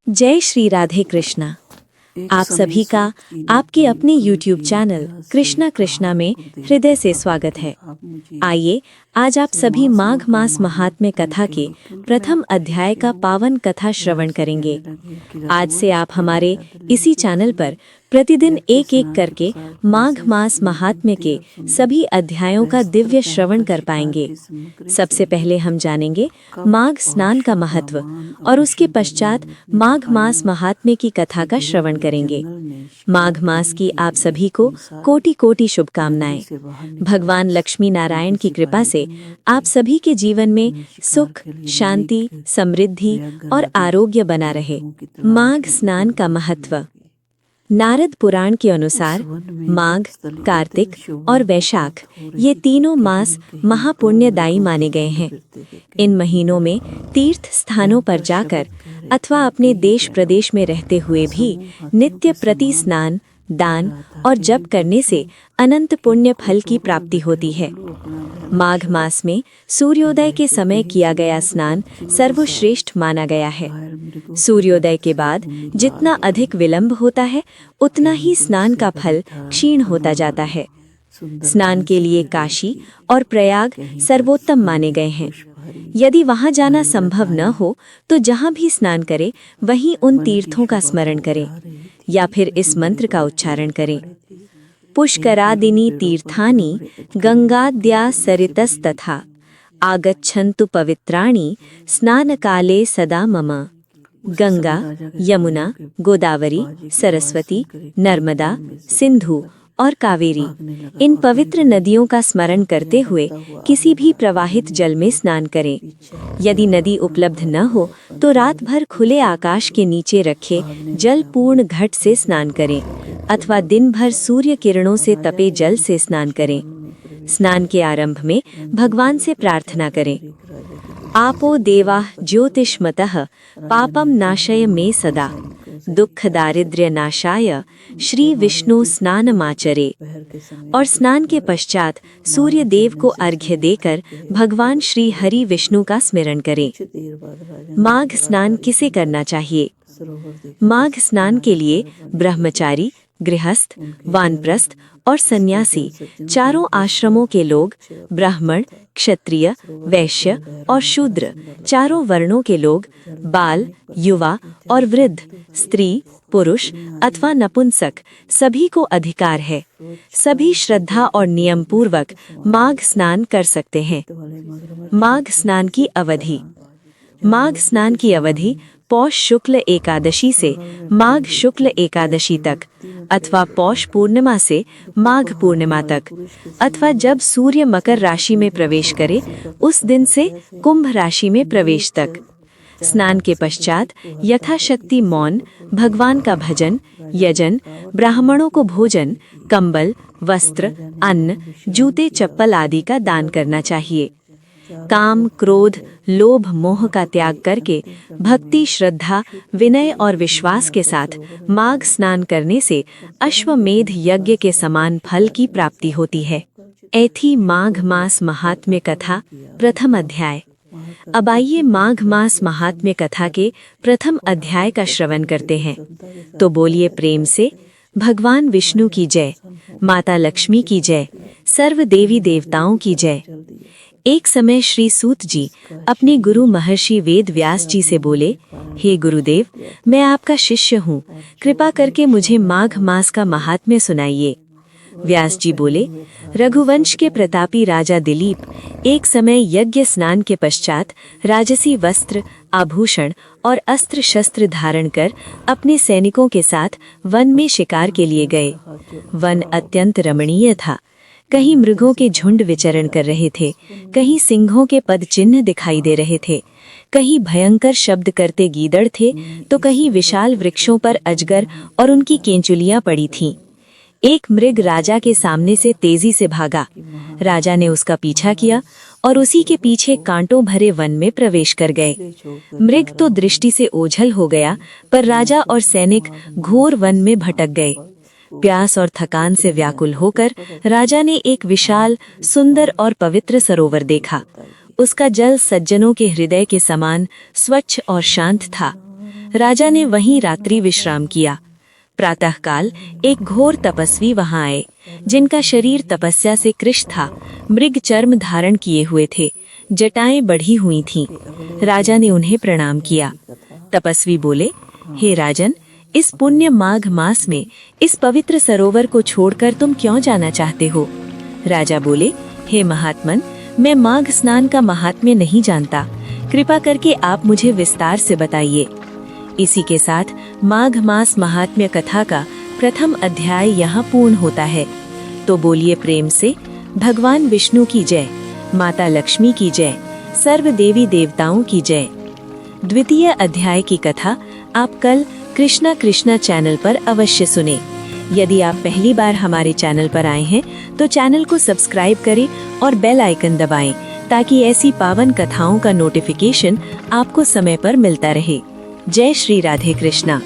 जय श्री राधे कृष्णा। आप सभी का आपके अपने YouTube चैनल कृष्णा कृष्णा में हृदय से स्वागत है। आइए आज आप सभी माघ मास महात्म्य कथा के प्रथम अध्याय का पावन कथा श्रवण करेंगे। आज से आप हमारे इसी चैनल पर प्रतिदिन एक एक करके माघ मास महात्म्य के सभी अध्यायों का दिव्य श्रवण कर पाएंगे। सबसे पहले हम जानेंगे माघ स्नान का महत्व और उसके पश्चात माघ मास महात्म्य की कथा का श्रवण करेंगे। माघ मास की आप सभी को कोटि कोटि शुभकामनाएं। भगवान लक्ष्मी नारायण की कृपा से आप सभी के जीवन में सुख, शांति, समृद्धि और आरोग्य बना रहे। माघ स्नान का महत्व। नारद पुराण के अनुसार माघ, कार्तिक और वैशाख ये तीनों मास महापुण्यदायी माने गए हैं। इन महीनों में तीर्थ स्थानों पर जाकर अथवा अपने देश प्रदेश में रहते हुए भी नित्य प्रति स्नान, दान और जप करने से अनंत पुण्य फल की प्राप्ति होती है। माघ मास में सूर्योदय के समय किया गया स्नान सर्वश्रेष्ठ माना गया है। सूर्योदय के बाद जितना अधिक विलंब होता है उतना ही स्नान का फल क्षीण होता जाता है। स्नान के लिए काशी और प्रयाग सर्वोत्तम माने गए हैं। यदि वहां जाना संभव न हो तो जहां भी स्नान करें वहीं उन तीर्थों का स्मरण करें या फिर इस मंत्र का उच्चारण करें। पुष्करादिनी तीर्थानि गंगाद्या सरितस्तथा आगच्छन्तु पवित्राणि स्नानकाले सदा मम। गंगा, यमुना, गोदावरी, सरस्वती, नर्मदा, सिंधु और कावेरी इन पवित्र नदियों का स्मरण करते हुए किसी भी प्रवाहित जल में स्नान करें। यदि नदी उपलब्ध न हो तो रात भर खुले आकाश के नीचे रखे जल पूर्ण घट से स्नान करें अथवा दिन भर सूर्य किरणों से तपे जल से स्नान करें। स्नान के आरंभ में भगवान से प्रार्थना करें, आपो देवा ज्योतिष्मतः पापम नाशय मे सदा दुख दारिद्र्य नाशाय श्री विष्णु स्नानमाचरे। और स्नान के पश्चात सूर्य देव को अर्घ्य देकर भगवान श्री हरि विष्णु का स्मरण करें। माघ स्नान किसे करना चाहिए? माघ स्नान के लिए ब्रह्मचारी, गृहस्थ, वानप्रस्थ और सन्यासी चारों आश्रमों के लोग, ब्राह्मण, क्षत्रिय, वैश्य और शूद्र चारों वर्णों के लोग, बाल, युवा और वृद्ध, स्त्री, पुरुष अथवा नपुंसक सभी को अधिकार है। सभी श्रद्धा और नियम पूर्वक माघ स्नान कर सकते हैं। माघ स्नान की अवधि। माघ स्नान की अवधि पौष शुक्ल एकादशी से माघ शुक्ल एकादशी तक अथवा पौष पूर्णिमा से माघ पूर्णिमा तक अथवा जब सूर्य मकर राशि में प्रवेश करे उस दिन से कुंभ राशि में प्रवेश तक। स्नान के पश्चात यथाशक्ति मौन, भगवान का भजन, यजन, ब्राह्मणों को भोजन, कंबल, वस्त्र, अन्न, जूते, चप्पल आदि का दान करना चाहिए। काम, क्रोध, लोभ, मोह का त्याग करके भक्ति, श्रद्धा, विनय और विश्वास के साथ माघ स्नान करने से अश्वमेध यज्ञ के समान फल की प्राप्ति होती है। ऐथी माघ मास महात्म्य कथा प्रथम अध्याय। अब आइए माघ मास महात्म्य कथा के प्रथम अध्याय का श्रवण करते हैं। तो बोलिए प्रेम से भगवान विष्णु की जय, माता लक्ष्मी की जय, सर्व देवी देवताओं की जय। एक समय श्री सूत जी अपने गुरु महर्षि वेद व्यास जी से बोले, हे गुरुदेव, मैं आपका शिष्य हूँ, कृपा करके मुझे माघ मास का महात्म्य सुनाइए। व्यास जी बोले, रघुवंश के प्रतापी राजा दिलीप एक समय यज्ञ स्नान के पश्चात राजसी वस्त्र, आभूषण और अस्त्र शस्त्र धारण कर अपने सैनिकों के साथ वन में शिकार के लिए गए। वन अत्यंत रमणीय था। कहीं मृगों के झुंड विचरण कर रहे थे, कहीं सिंहों के पद चिन्ह दिखाई दे रहे थे, कहीं भयंकर शब्द करते गीदड़ थे तो कहीं विशाल वृक्षों पर अजगर और उनकी केंचुलियां पड़ी थीं। एक मृग राजा के सामने से तेजी से भागा। राजा ने उसका पीछा किया और उसी के पीछे कांटों भरे वन में प्रवेश कर गए। मृग तो दृष्टि से ओझल हो गया, पर राजा और सैनिक घोर वन में भटक गए। प्यास और थकान से व्याकुल होकर राजा ने एक विशाल, सुंदर और पवित्र सरोवर देखा। उसका जल सज्जनों के हृदय के समान स्वच्छ और शांत था। राजा ने वहीं रात्रि विश्राम किया। प्रातःकाल एक घोर तपस्वी वहां आए, जिनका शरीर तपस्या से कृश था, मृग चर्म धारण किए हुए थे, जटाएं बढ़ी हुई थीं। राजा ने उन्हें प्रणाम किया। तपस्वी बोले, हे राजन, इस पुण्य माघ मास में इस पवित्र सरोवर को छोड़कर तुम क्यों जाना चाहते हो? राजा बोले, हे महात्मन, मैं माघ स्नान का महात्म्य नहीं जानता, कृपा करके आप मुझे विस्तार से बताइए। इसी के साथ माघ मास महात्म्य कथा का प्रथम अध्याय यहाँ पूर्ण होता है। तो बोलिए प्रेम से, भगवान विष्णु की जय, माता लक्ष्मी की जय, सर्व देवी देवताओं की जय। द्वितीय अध्याय की कथा आप कल कृष्णा कृष्णा चैनल पर अवश्य सुने। यदि आप पहली बार हमारे चैनल पर आए हैं तो चैनल को सब्सक्राइब करें और बेल आइकन दबाएं, ताकि ऐसी पावन कथाओं का नोटिफिकेशन आपको समय पर मिलता रहे। जय श्री राधे कृष्णा।